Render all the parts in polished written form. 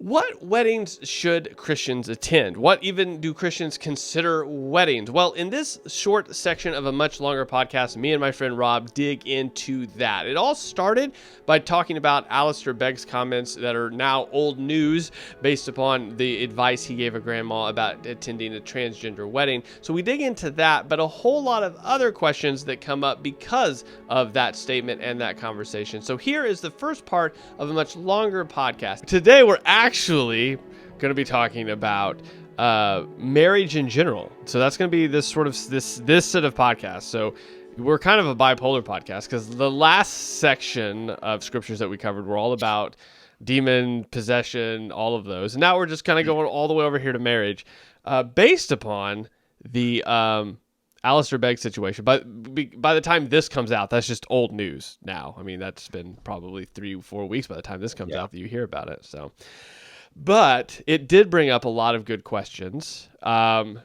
What weddings should Christians attend? What even do Christians consider weddings? Well, in this short section of a much longer podcast, me and my friend Rob dig into that. It all started by talking about Alistair Begg's comments that are now old news based upon the advice he gave a grandma about attending a transgender wedding. So we dig into that, but a whole lot of other questions that come up because of that statement and that conversation. So here is the first part of a much longer podcast. Today, we're actually going to be talking about marriage in general. So that's going to be this set of podcasts. So we're kind of a bipolar podcast because the last section of scriptures that we covered were all about demon possession, all of those. And now we're just kind of going all the way over here to marriage based upon the Alistair Begg situation. But by the time this comes out, that's just old news now. I mean, that's been probably 3-4 weeks by the time this comes out that you hear about it. So, but it did bring up a lot of good questions on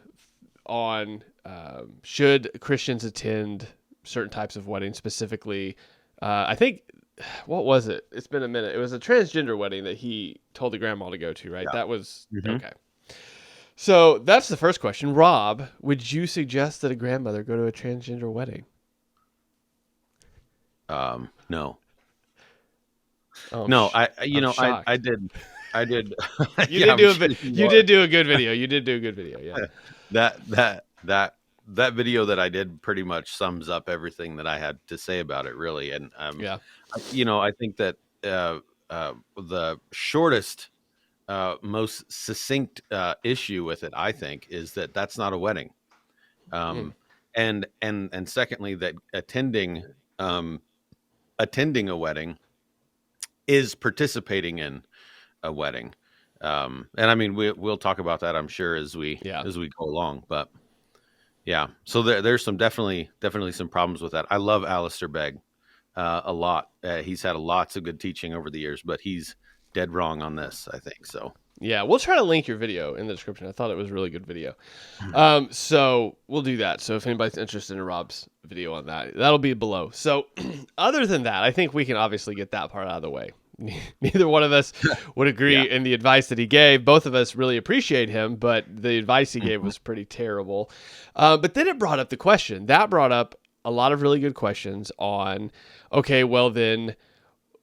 should Christians attend certain types of weddings, specifically. I think, what was it? It's been a minute. It was a transgender wedding that he told the grandma to go to, right? Yeah. That was, okay. So that's the first question. Rob, would you suggest that a grandmother go to a transgender wedding? No. Oh, no, I did. You did do a good video. You did do a good video. Yeah. That video that I did pretty much sums up everything that I had to say about it, really. And I think that the shortest, most succinct issue with it, I think, is that that's not a wedding. And secondly, that attending a wedding is participating in a wedding. And I mean, we'll talk about that, I'm sure, as we go along. But yeah, so there's definitely some problems with that. I love Alistair Begg a lot. He's had lots of good teaching over the years, but he's dead wrong on this, I think. So yeah, we'll try to link your video in the description. I thought it was a really good video. So we'll do that. So if anybody's interested in Rob's video on that, that'll be below. So other than that, I think we can obviously get that part out of the way. Neither one of us would agree in the advice that he gave. Both of us really appreciate him, but the advice he gave was pretty terrible. But then it brought up the question. That brought up a lot of really good questions on, okay, well then,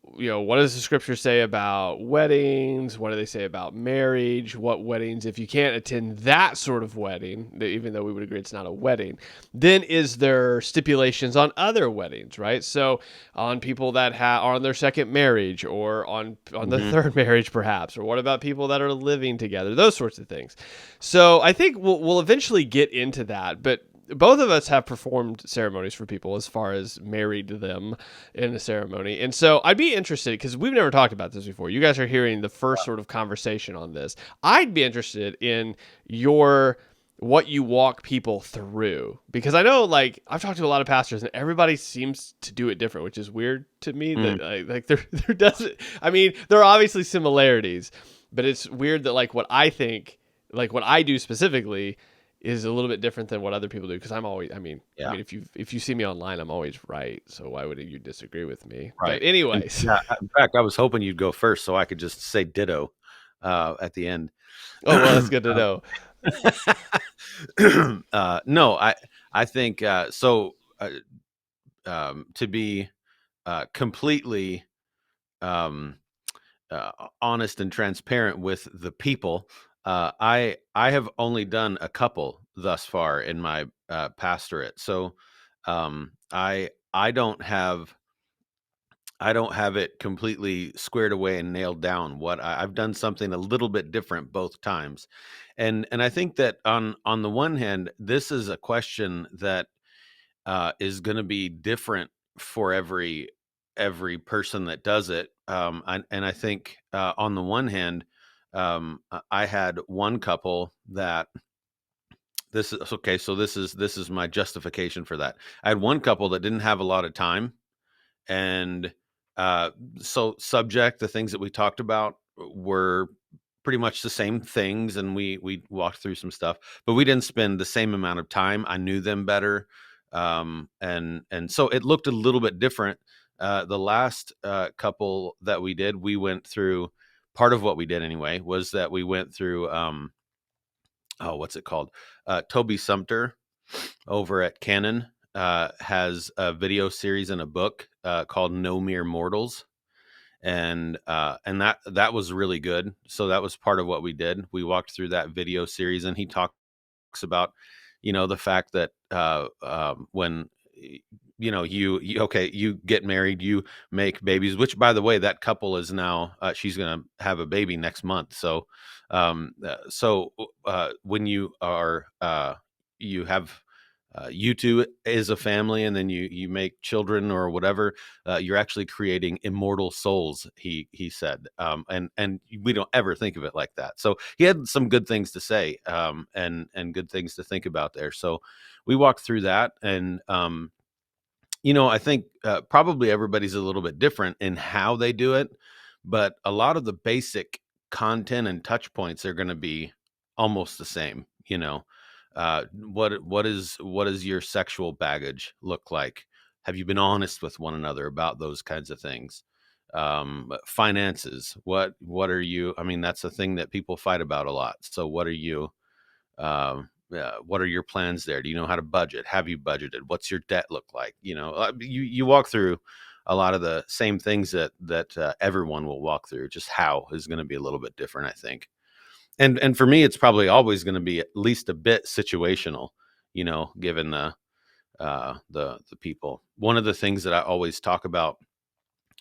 what does the scripture say about weddings? What do they say about marriage? What weddings, if you can't attend that sort of wedding, even though we would agree it's not a wedding, then is there stipulations on other weddings, right? So on people that are on their second marriage or on the third marriage perhaps, or what about people that are living together? Those sorts of things. So I think we'll eventually get into that, but both of us have performed ceremonies for people as far as married them in a ceremony. And so I'd be interested, because we've never talked about this before. You guys are hearing the first sort of conversation on this. I'd be interested in what you walk people through, because I know, like, I've talked to a lot of pastors and everybody seems to do it different, which is weird to me. That there doesn't, I mean, there are obviously similarities, but it's weird that what I do specifically is a little bit different than what other people do, because I'm always, I mean, if you see me online, I'm always right. So why would you disagree with me? Right. But anyways, in fact, I was hoping you'd go first so I could just say ditto at the end. Oh, well, that's good to know. No, I think so. To be completely honest and transparent with the people, I have only done a couple thus far in my pastorate. So I don't have it completely squared away and nailed down. I've done something a little bit different both times. And I think that on the one hand, this is a question that is going to be different for every person that does it. And I think on the one hand, I had one couple that this is okay. So this is my justification for that. I had one couple that didn't have a lot of time, and so the things that we talked about were pretty much the same things, and we walked through some stuff, but we didn't spend the same amount of time. I knew them better, and so it looked a little bit different. The last couple that we did, we went through part of what we did anyway, was that we went through, what's it called? Toby Sumter over at Canon has a video series and a book called No Mere Mortals. And that was really good. So that was part of what we did. We walked through that video series, and he talks about, the fact that when you get married, you make babies, which, by the way, that couple is now she's gonna have a baby next month. So when you are you have you two as a family, and then you make children or whatever, you're actually creating immortal souls, he said. And we don't ever think of it like that. So he had some good things to say, and good things to think about there. So we walked through that, and I think probably everybody's a little bit different in how they do it, but a lot of the basic content and touch points are going to be almost the same. What is your sexual baggage look like? Have you been honest with one another about those kinds of things? Finances. What are you? I mean, that's a thing that people fight about a lot. So what are you? What are your plans there? Do you know how to budget? Have you budgeted? What's your debt look like? You walk through a lot of the same things that everyone will walk through. Just how is going to be a little bit different, I think. And for me, it's probably always going to be at least a bit situational, given the people. One of the things that I always talk about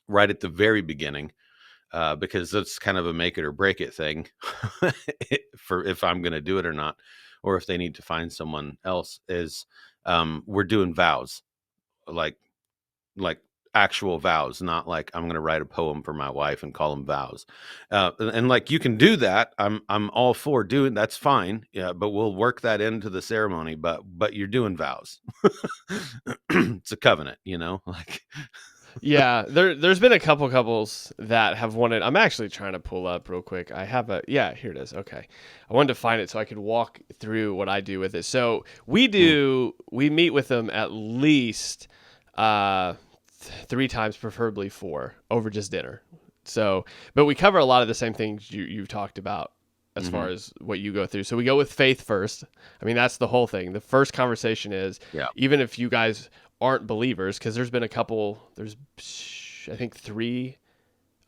right at the very beginning, because that's kind of a make it or break it thing for if I'm going to do it or not, or if they need to find someone else, is we're doing vows, like actual vows, not like I'm going to write a poem for my wife and call them vows. And like, you can do that. I'm all for doing that's fine. Yeah. But we'll work that into the ceremony, but you're doing vows. It's a covenant, like. Yeah, there's been a couple couples that have wanted. I'm actually trying to pull up real quick. I have here it is. Okay. I wanted to find it so I could walk through what I do with it. So we meet with them at least 3 times, preferably 4, over just dinner. So, but we cover a lot of the same things you've talked about as far as what you go through. So we go with faith first. I mean, that's the whole thing. The first conversation is, even if you guys aren't believers, because there's been a couple, I think 3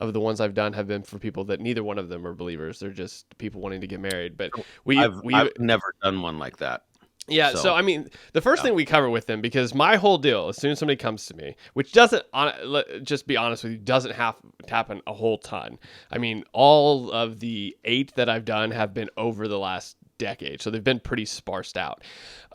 of the ones I've done have been for people that neither one of them are believers. They're just people wanting to get married. But I've never done one like that. Yeah, so I mean, the first thing we cover with them, because my whole deal, as soon as somebody comes to me, which doesn't, just be honest with you, doesn't have to happen a whole ton. I mean, all of the 8 that I've done have been over the last decade, so they've been pretty sparsed out.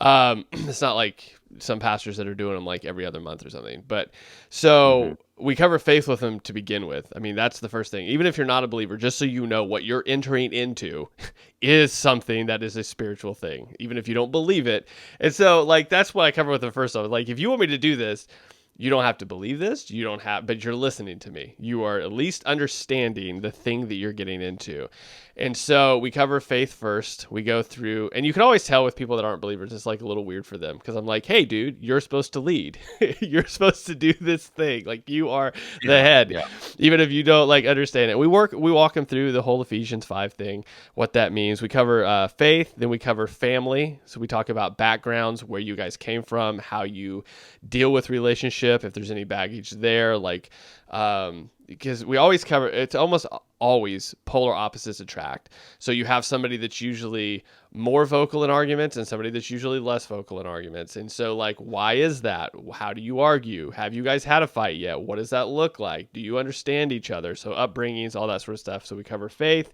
It's not like some pastors that are doing them like every other month or something. But so we cover faith with them to begin with. I mean, that's the first thing. Even if you're not a believer, just so you know what you're entering into is something that is a spiritual thing, even if you don't believe it. And so, like, that's what I cover with them first off. Like, if you want me to do this, you don't have to believe this. You don't have, but you're listening to me. You are at least understanding the thing that you're getting into. And so we cover faith first. We go through, and you can always tell with people that aren't believers, it's like a little weird for them, because I'm like, hey, dude, you're supposed to lead. You're supposed to do this thing. Like, you are the head, even if you don't like understand it. We walk them through the whole Ephesians 5 thing, what that means. We cover faith, then we cover family. So we talk about backgrounds, where you guys came from, how you deal with relationship, if there's any baggage there, like, because we always cover, it's almost always polar opposites attract. So you have somebody that's usually more vocal in arguments and somebody that's usually less vocal in arguments. And so, like, why is that? How do you argue? Have you guys had a fight yet? What does that look like? Do you understand each other? So upbringings, all that sort of stuff. So we cover faith,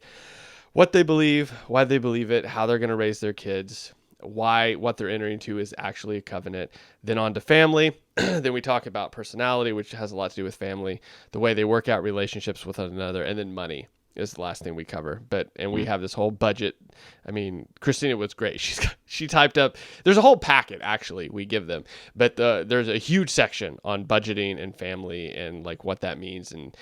what they believe, why they believe it, how they're going to raise their kids, why what they're entering into is actually a covenant. Then on to family. Then we talk about personality, which has a lot to do with family, the way they work out relationships with one another, and then money is the last thing we cover. And we have this whole budget. I mean, Kristin was great. She typed up, there's a whole packet actually we give them, but there's a huge section on budgeting and family and like what that means. And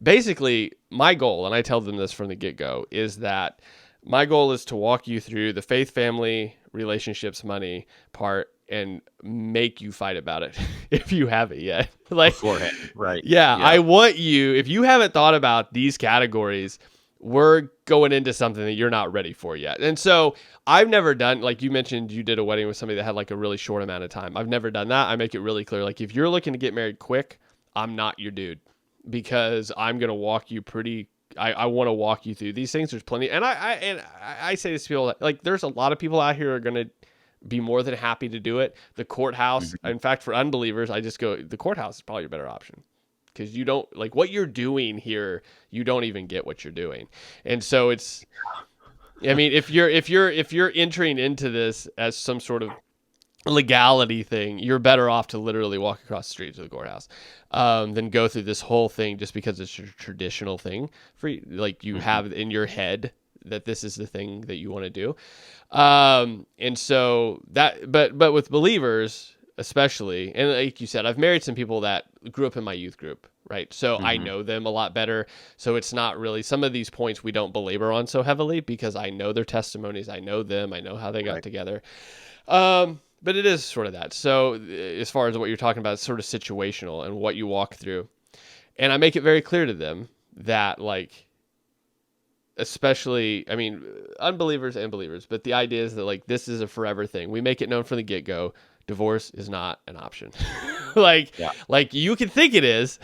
basically my goal, and I tell them this from the get-go, is that my goal is to walk you through the faith, family, relationships, money part, and make you fight about it if you haven't yet. Like, beforehand, right? Yeah, I want you, if you haven't thought about these categories, we're going into something that you're not ready for yet. And so I've never done, like you mentioned, you did a wedding with somebody that had like a really short amount of time. I've never done that. I make it really clear. Like if you're looking to get married quick, I'm not your dude, because I'm going to walk you I want to walk you through these things. There's plenty. And I say this to people, like there's a lot of people out here who are going to be more than happy to do it. The courthouse, in fact, for unbelievers, I just go, the courthouse is probably a better option. Because you don't like what you're doing here, you don't even get what you're doing, and so it's. I mean, if you're entering into this as some sort of legality thing, you're better off to literally walk across the street to the courthouse, than go through this whole thing just because it's a traditional thing for you, like you have in your head that this is the thing that you want to do, and so that, but with believers. Especially, and like you said, I've married some people that grew up in my youth group, right? So I know them a lot better. So it's not really, some of these points we don't belabor on so heavily because I know their testimonies, I know them, I know how they got together. But it is sort of that. So as far as what you're talking about, it's sort of situational and what you walk through. And I make it very clear to them that, like, especially, I mean, unbelievers and believers, but the idea is that, like, this is a forever thing. We make it known from the get-go. Divorce is not an option. like you can think it is,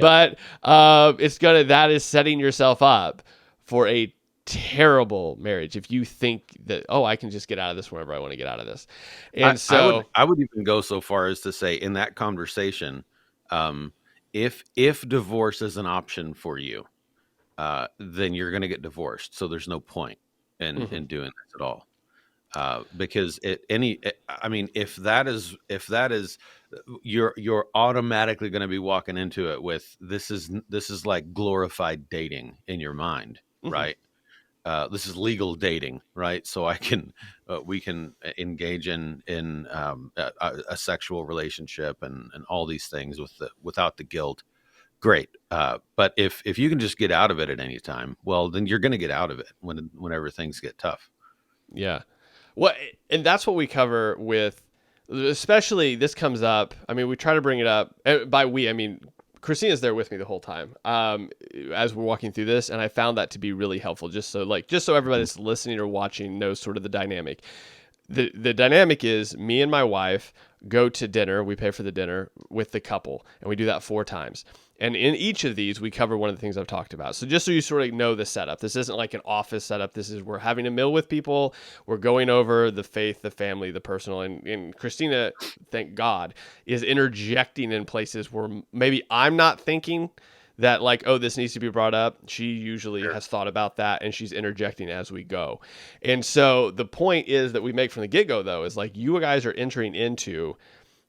but that is setting yourself up for a terrible marriage if you think that, oh, I can just get out of this whenever I want to get out of this. And I would even go so far as to say in that conversation, if divorce is an option for you, then you're going to get divorced. So there's no point in doing this at all. Because if that is, you're automatically going to be walking into it with, this is like glorified dating in your mind, right? This is legal dating, right? So we can engage in a sexual relationship and all these things without the guilt. Great. But if you can just get out of it at any time, well, then you're going to get out of it whenever things get tough. Yeah. Well, and that's what we cover with, especially this comes up. I mean, we try to bring it up by we. I mean, Christina's there with me the whole time as we're walking through this, and I found that to be really helpful. Just so everybody that's listening or watching knows sort of the dynamic. The dynamic is me and my wife go to dinner. We pay for the dinner with the couple, and we do that 4 times. And in each of these, we cover one of the things I've talked about. So just so you sort of know the setup, this isn't like an office setup. This is, we're having a meal with people. We're going over the faith, the family, the personal. And Christina, thank God, is interjecting in places where maybe I'm not thinking that, like, oh, this needs to be brought up. She usually has thought about that, and she's interjecting as we go. And so the point is that we make from the get-go, though, is like, you guys are entering into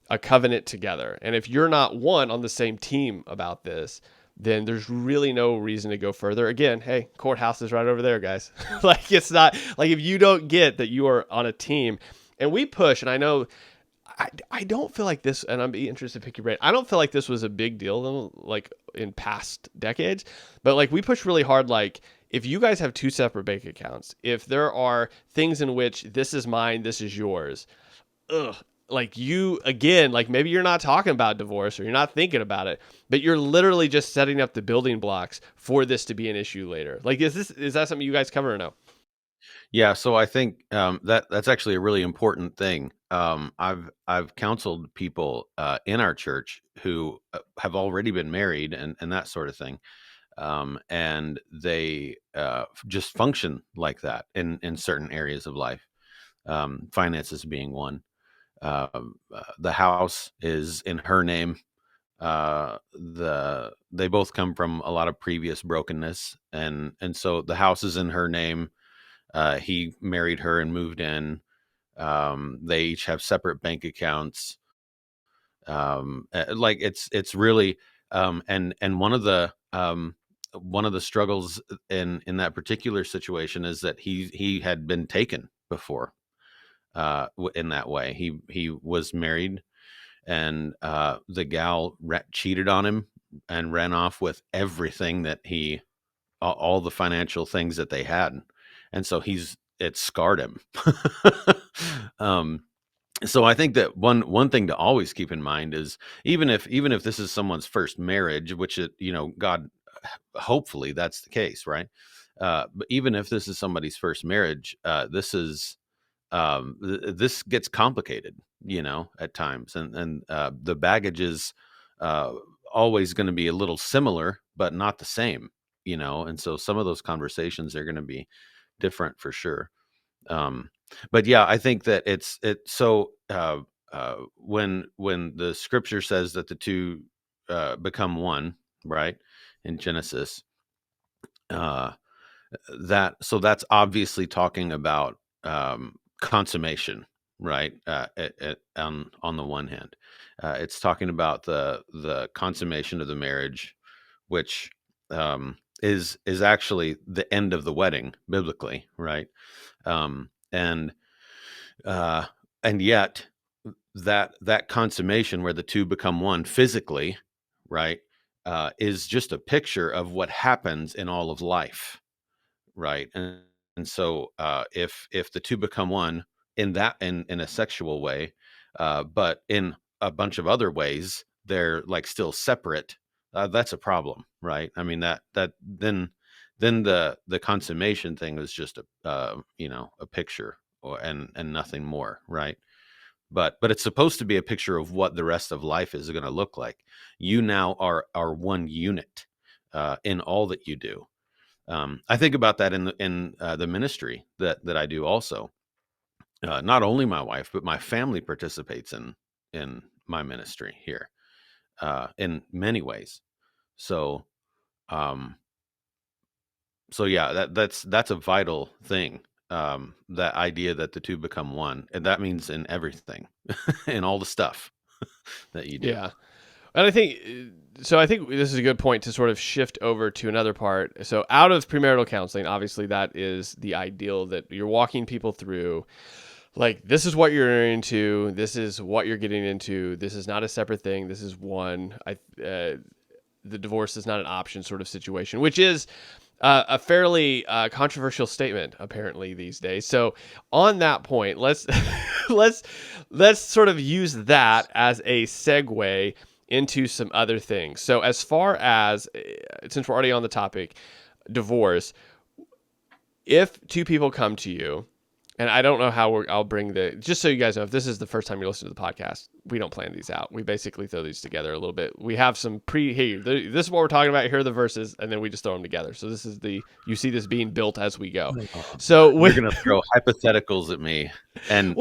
a covenant together. And if you're not on the same team about this, then there's really no reason to go further. Again, hey, courthouse is right over there, guys. Like, it's not like, if you don't get that you are on a team, and we push, and I know I don't feel like this, and I'm be interested to pick your brain. I don't feel like this was a big deal though, like in past decades, but like we push really hard. Like, if you guys have 2 separate bank accounts, if there are things in which this is mine, this is yours, like you, again, like maybe you're not talking about divorce or you're not thinking about it, but you're literally just setting up the building blocks for this to be an issue later. Like, is that something you guys cover or no? Yeah. So I think that's actually a really important thing. I've counseled people in our church who have already been married and that sort of thing. And they just function like that in certain areas of life, finances being one. The house is in her name. They both come from a lot of previous brokenness, and so the house is in her name. He married her and moved in. They each have separate bank accounts. Like it's really and one of the struggles in that particular situation is that he had been taken before. In that way, he was married, and the gal cheated on him and ran off with everything that all the financial things that they had, and so it scarred him. So I think that one thing to always keep in mind is, even if this is someone's first marriage, which God, hopefully that's the case, right? But even if this is somebody's first marriage, this gets complicated, at times, and the baggage is always going to be a little similar, but not the same, and so some of those conversations are going to be different for sure. But yeah, I think that when the scripture says that the two become one, right, in Genesis, that's obviously talking about consummation, right? On the one hand, it's talking about the consummation of the marriage, which is actually the end of the wedding biblically, right? And yet that consummation where the two become one physically, right, is just a picture of what happens in all of life, right? And so if the two become one in a sexual way, but in a bunch of other ways they're like still separate, that's a problem, right? I mean, that then the consummation thing is just a picture, and nothing more, right? But it's supposed to be a picture of what the rest of life is going to look like. You now are one unit in all that you do. I think about that in the ministry that I do also. Not only my wife, but my family participates in my ministry here in many ways. So, um, yeah, that's a vital thing. That idea that the two become one, and that means in everything, in all the stuff that you do. Yeah. And I think this is a good point to sort of shift over to another part. So out of premarital counseling, obviously that is the ideal that you're walking people through. Like, this is what you're into. This is what you're getting into. This is not a separate thing. This is one. The divorce is not an option sort of situation, which is a fairly controversial statement apparently these days. So on that point, let's let's sort of use that as a segue into some other things. So as far as, since we're already on the topic, divorce, if two people come to you, and I don't know how I'll bring just so you guys know, if this is the first time you listen to the podcast, we don't plan these out. We basically throw these together a little bit. We have some this is what we're talking about. Here are the verses, and then we just throw them together. So this is you see this being built as we go. So we're going to throw hypotheticals at me. And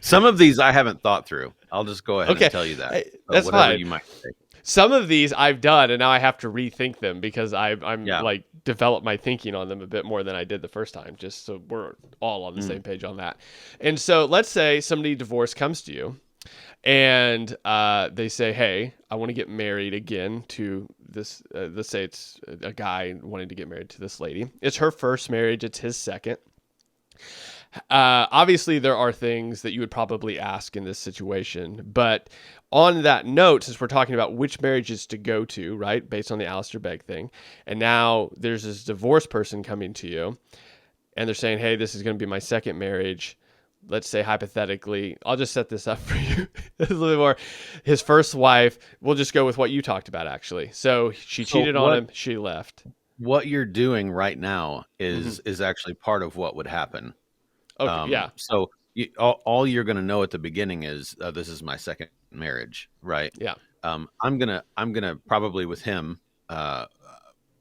some of these I haven't thought through. I'll just go ahead and tell you that. That's whatever fine. You might say. Some of these I've done, and now I have to rethink them because I'm like developed my thinking on them a bit more than I did the first time, just so we're all on the same page on that. And so let's say somebody divorced comes to you and they say, hey, I want to get married again to this. Let's say it's a guy wanting to get married to this lady. It's her first marriage. It's his second. Obviously, there are things that you would probably ask in this situation, but on that note, since we're talking about which marriages to go to, right, based on the Alistair Begg thing, and now there's this divorced person coming to you, and they're saying, hey, this is going to be my second marriage. Let's say hypothetically, I'll just set this up for you a little bit more. His first wife, we'll just go with what you talked about, actually. So she cheated on him. She left. What you're doing right now is actually part of what would happen. Okay, yeah. So all you're going to know at the beginning is this is my second marriage, right? Yeah. I'm gonna probably with him. I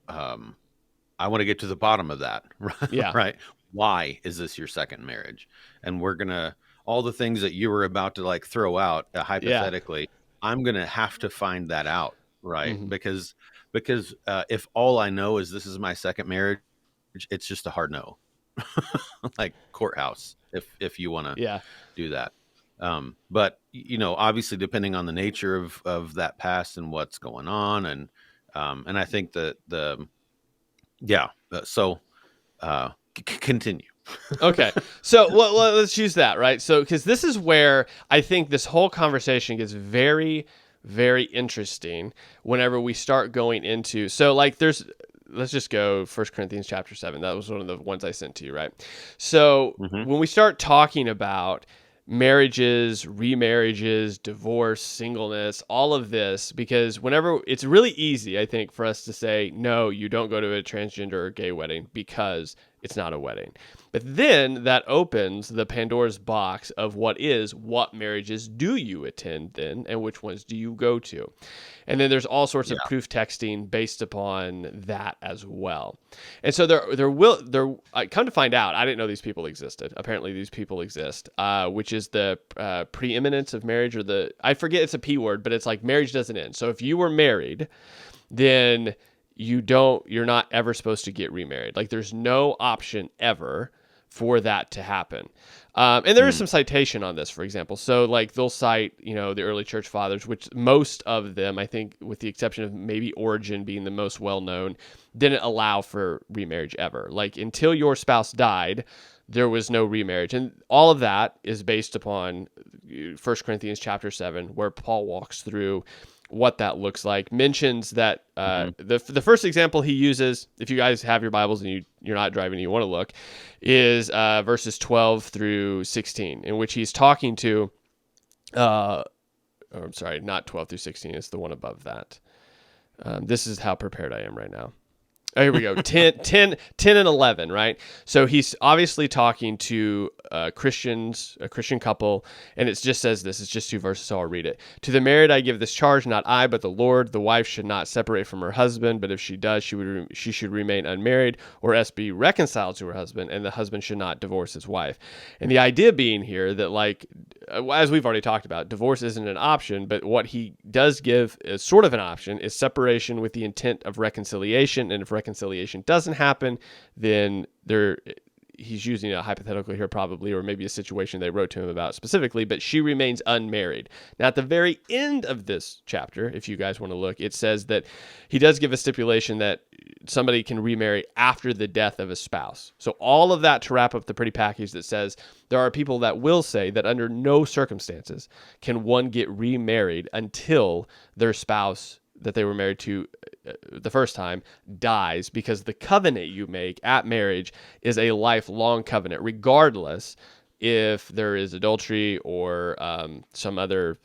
want to get to the bottom of that, right? Yeah. Right. Why is this your second marriage? And we're gonna all the things that you were about to like throw out hypothetically. Yeah. I'm gonna have to find that out, right? Mm-hmm. Because if all I know is this is my second marriage, it's just a hard no. Like courthouse if you want to do that. But obviously depending on the nature of that past and what's going on, and I think that continue. Okay. So let's use that, right? So, because this is where I think this whole conversation gets very, very interesting whenever we start going into, so like let's just go 1 Corinthians chapter 7. That was one of the ones I sent to you, right? So when we start talking about marriages, remarriages, divorce, singleness, all of this, because whenever it's really easy, I think, for us to say, no, you don't go to a transgender or gay wedding because it's not a wedding. But then that opens the Pandora's box of what marriages do you attend then, and which ones do you go to? And then there's all sorts of proof texting based upon that as well. And so I come to find out, I didn't know these people existed. Apparently these people exist, which is the preeminence of marriage, or I forget, it's a P word, but it's like marriage doesn't end. So if you were married, then you're not ever supposed to get remarried. Like there's no option ever for that to happen. And there is some citation on this, for example. So like they'll cite, the early church fathers, which most of them, I think, with the exception of maybe Origen being the most well-known, didn't allow for remarriage ever. Like until your spouse died, there was no remarriage. And all of that is based upon 1 Corinthians chapter 7, where Paul walks through what that looks like, mentions that the first example he uses, if you guys have your Bibles and you're not driving and you want to look, is verses 12 through 16, in which he's talking to, I'm sorry, not 12 through 16, it's the one above that. This is how prepared I am right now. Oh, here we go. 10 and 11, right? So he's obviously talking to Christians, a Christian couple, and it just says this. It's just 2 verses, so I'll read it. To the married I give this charge, not I, but the Lord. The wife should not separate from her husband, but if she does, she should remain unmarried, or else be reconciled to her husband, and the husband should not divorce his wife. And the idea being here that, like, as we've already talked about, divorce isn't an option, but what he does give as sort of an option is separation with the intent of reconciliation, and if reconciliation doesn't happen, then he's using a hypothetical here probably, or maybe a situation they wrote to him about specifically, but she remains unmarried. Now, at the very end of this chapter, if you guys want to look, it says that he does give a stipulation that somebody can remarry after the death of a spouse. So all of that to wrap up the pretty package that says there are people that will say that under no circumstances can one get remarried until their spouse that they were married to the first time dies, because the covenant you make at marriage is a lifelong covenant, regardless if there is adultery or some other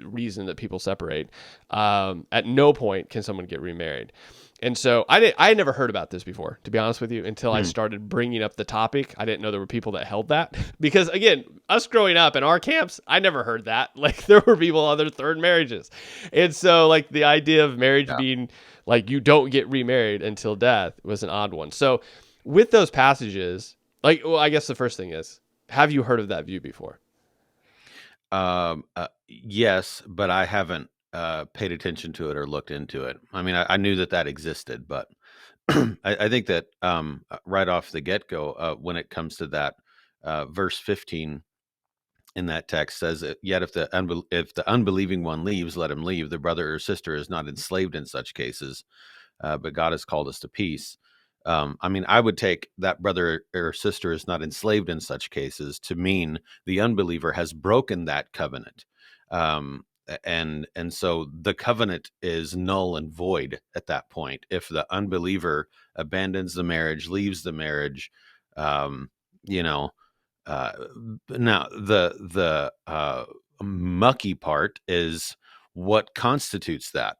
reason that people separate. At no point can someone get remarried. And so I had never heard about this before, to be honest with you, until I started bringing up the topic. I didn't know there were people that held that, because again, us growing up in our camps, I never heard that. Like there were people on their third marriages. And so like the idea of marriage being like, you don't get remarried until death was an odd one. So with those passages, like, well, I guess the first thing is, have you heard of that view before? Yes, but I haven't paid attention to it or looked into it. I mean, I knew that existed, but I think that right off the get-go, when it comes to that, verse 15 in that text says, yet if the unbelieving one leaves, let him leave. The brother or sister is not enslaved in such cases, but God has called us to peace. I mean, I would take that brother or sister is not enslaved in such cases to mean the unbeliever has broken that covenant. And so the covenant is null and void at that point. If the unbeliever abandons the marriage, leaves the marriage, now the mucky part is what constitutes that.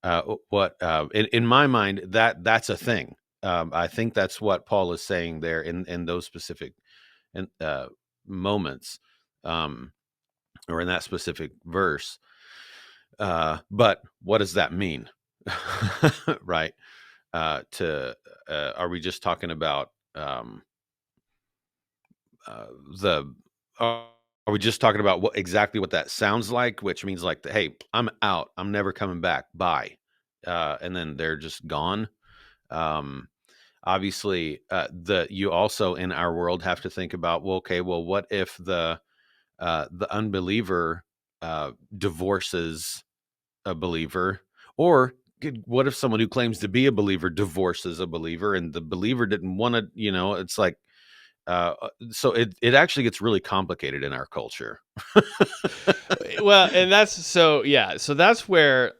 In my mind, that's a thing. I think that's what Paul is saying there in those specific moments, or in that specific verse. But what does that mean? Right? Are we just talking about are we just talking about exactly what that sounds like, which means like, hey, I'm out, I'm never coming back, bye, and then they're just gone? Obviously, you also in our world have to think about, well, what if the unbeliever divorces a believer, or what if someone who claims to be a believer divorces a believer, and the believer didn't want to? It's like, so it actually gets really complicated in our culture. Well, and that's so that's where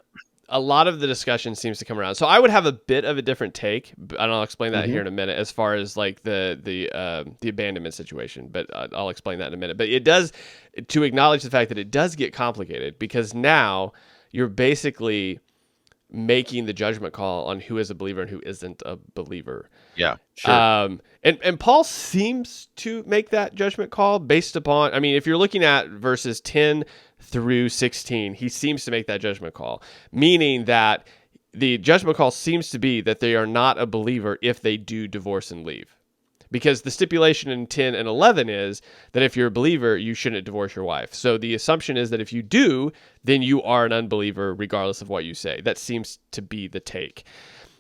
a lot of the discussion seems to come around. So I would have a bit of a different take, and I'll explain that here in a minute, as far as like the abandonment situation. But I'll explain that in a minute. But it does, to acknowledge the fact that it does get complicated, because now you're basically making the judgment call on who is a believer and who isn't a believer. Yeah, sure. And Paul seems to make that judgment call based upon, I mean, if you're looking at verses 10 through 16, he seems to make that judgment call, meaning that the judgment call seems to be that they are not a believer if they do divorce and leave. Because the stipulation in 10 and 11 is that if you're a believer, you shouldn't divorce your wife. So the assumption is that if you do, then you are an unbeliever regardless of what you say. That seems to be the take.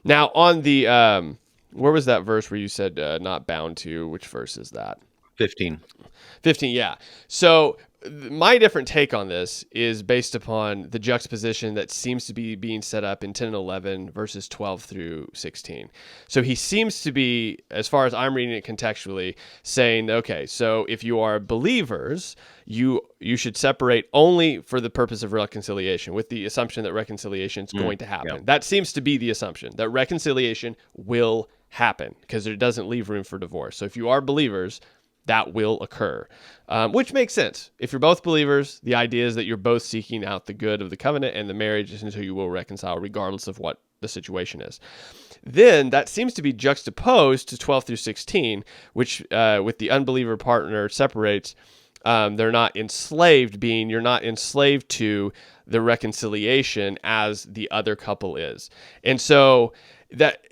Now, on the, where was that verse where you said not bound to? Which verse is that? 15. 15, yeah. So my different take on this is based upon the juxtaposition that seems to be being set up in 10 and 11 verses 12 through 16. So he seems to be, as far as I'm reading it contextually, saying, okay, so if you are believers, you should separate only for the purpose of reconciliation, with the assumption that reconciliation is going to happen. Yeah. That seems to be the assumption, that reconciliation will happen, because it doesn't leave room for divorce. So if you are believers, that will occur, which makes sense. If you're both believers, the idea is that you're both seeking out the good of the covenant and the marriage until you will reconcile, regardless of what the situation is. Then that seems to be juxtaposed to 12 through 16, which with the unbeliever partner separates. They're not enslaved, being you're not enslaved to the reconciliation as the other couple is. And so that,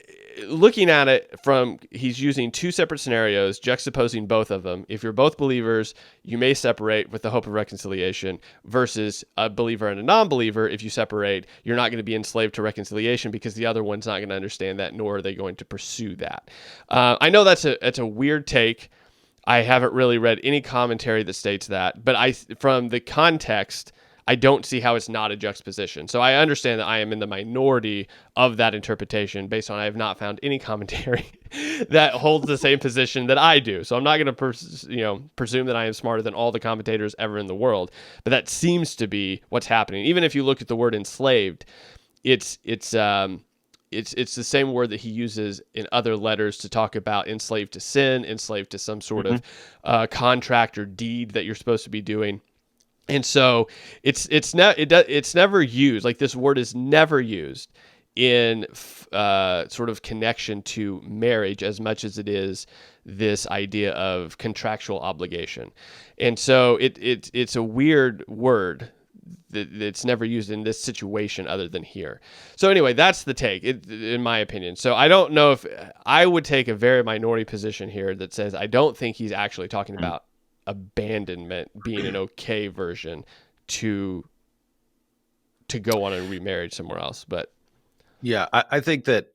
looking at it from, he's using two separate scenarios, juxtaposing both of them. If you're both believers, you may separate with the hope of reconciliation, versus a believer and a non-believer. If you separate, you're not going to be enslaved to reconciliation, because the other one's not going to understand that, nor are they going to pursue that. I know that's a weird take. I haven't really read any commentary that states that, but from the context, I don't see how it's not a juxtaposition. So I understand that I am in the minority of that interpretation, based on I have not found any commentary that holds the same position that I do. So I'm not going to presume that I am smarter than all the commentators ever in the world, but that seems to be what's happening. Even if you look at the word enslaved, it's the same word that he uses in other letters to talk about enslaved to sin, enslaved to some sort of contract or deed that you're supposed to be doing. And so it's never used, like this word is never used in sort of connection to marriage as much as it is this idea of contractual obligation. And so it's a weird word that's never used in this situation other than here. So anyway, that's the take, in my opinion. So I don't know if I would take a very minority position here that says I don't think he's actually talking about abandonment being an okay version to go on and remarry somewhere else. But yeah, I think that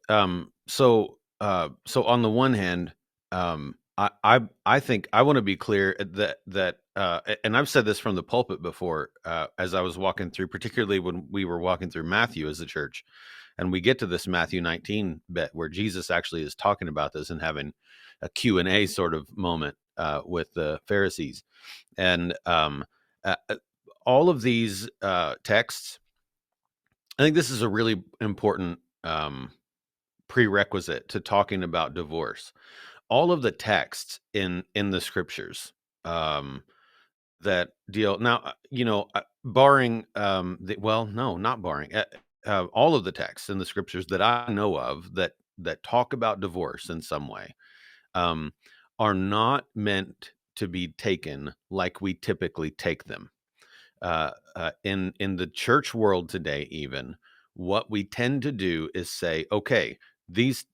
so on the one hand, I think I want to be clear that and I've said this from the pulpit before, as I was walking through, particularly when we were walking through Matthew as a church, and we get to this Matthew 19 bit where Jesus actually is talking about this and having a Q&A sort of moment with the Pharisees. And all of these texts, I think this is a really important prerequisite to talking about divorce. All of the texts in the scriptures that deal now, barring not barring all of the texts in the scriptures that I know of that talk about divorce in some way are not meant to be taken like we typically take them. In the church world today, even, what we tend to do is say, okay, these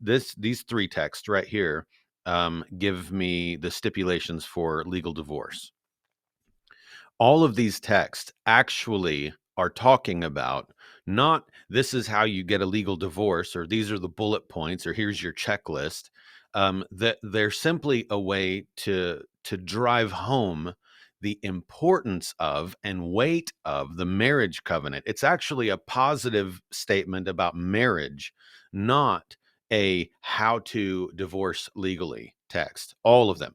three texts right here give me the stipulations for legal divorce. All of these texts actually are talking about not this is how you get a legal divorce, or these are the bullet points, or here's your checklist. That they're simply a way to drive home the importance of and weight of the marriage covenant. It's actually a positive statement about marriage, not a how to divorce legally text. All of them.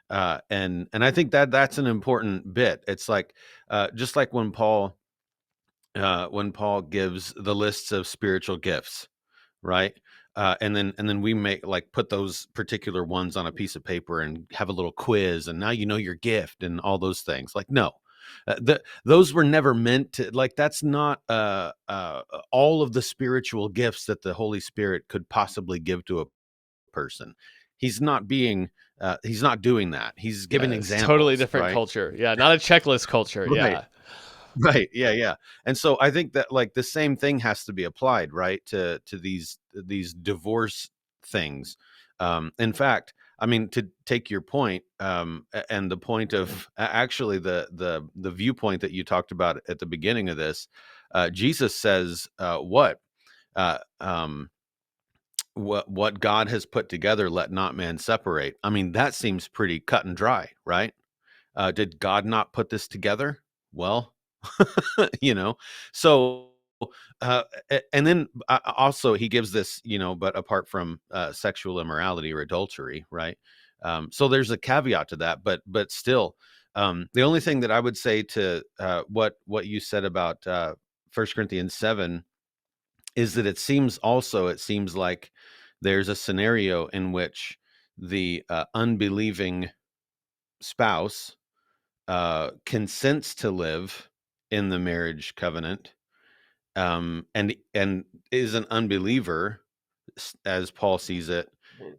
And I think that that's an important bit. It's like just like when Paul when Paul gives the lists of spiritual gifts, right? And then we make like put those particular ones on a piece of paper and have a little quiz, and now you know your gift and all those things. Like, no, those were never meant to. Like, that's not all of the spiritual gifts that the Holy Spirit could possibly give to a person. He's not being. He's not doing that. He's giving It's examples. totally different right? culture. Yeah, not a checklist culture. Right. Yeah. Right. Yeah. Yeah. And so I think that like the same thing has to be applied, right, to these divorce things. In fact, I mean, to take your point, and the point of actually the viewpoint that you talked about at the beginning of this, Jesus says, uh, um, what God has put together, let not man separate. I mean, that seems pretty cut and dry, right? Did God not put this together? Well, so and then also he gives this, but apart from sexual immorality or adultery, right? So there's a caveat to that, but still, the only thing that I would say to what you said about 1 Corinthians 7 is that it seems like there's a scenario in which the unbelieving spouse consents to live in the marriage covenant, and is an unbeliever, as Paul sees it,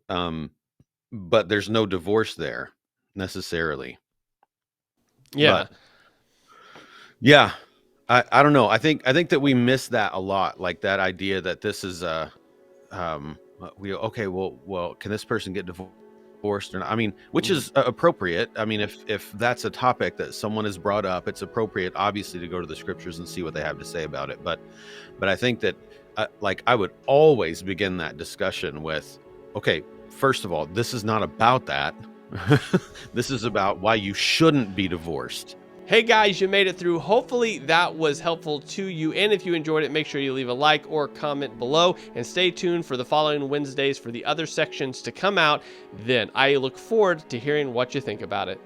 but there's no divorce there necessarily. Yeah. But, yeah, I don't know. I think that we miss that a lot, like that idea that this is well, can this person get divorced or not? I mean, which is appropriate. I mean, if that's a topic that someone has brought up, it's appropriate, obviously, to go to the scriptures and see what they have to say about it. But I think that like I would always begin that discussion with, okay, first of all, this is not about that. This is about why you shouldn't be divorced. Hey guys, you made it through. Hopefully that was helpful to you. And if you enjoyed it, make sure you leave a like or comment below and stay tuned for the following Wednesdays for the other sections to come out. Then I look forward to hearing what you think about it.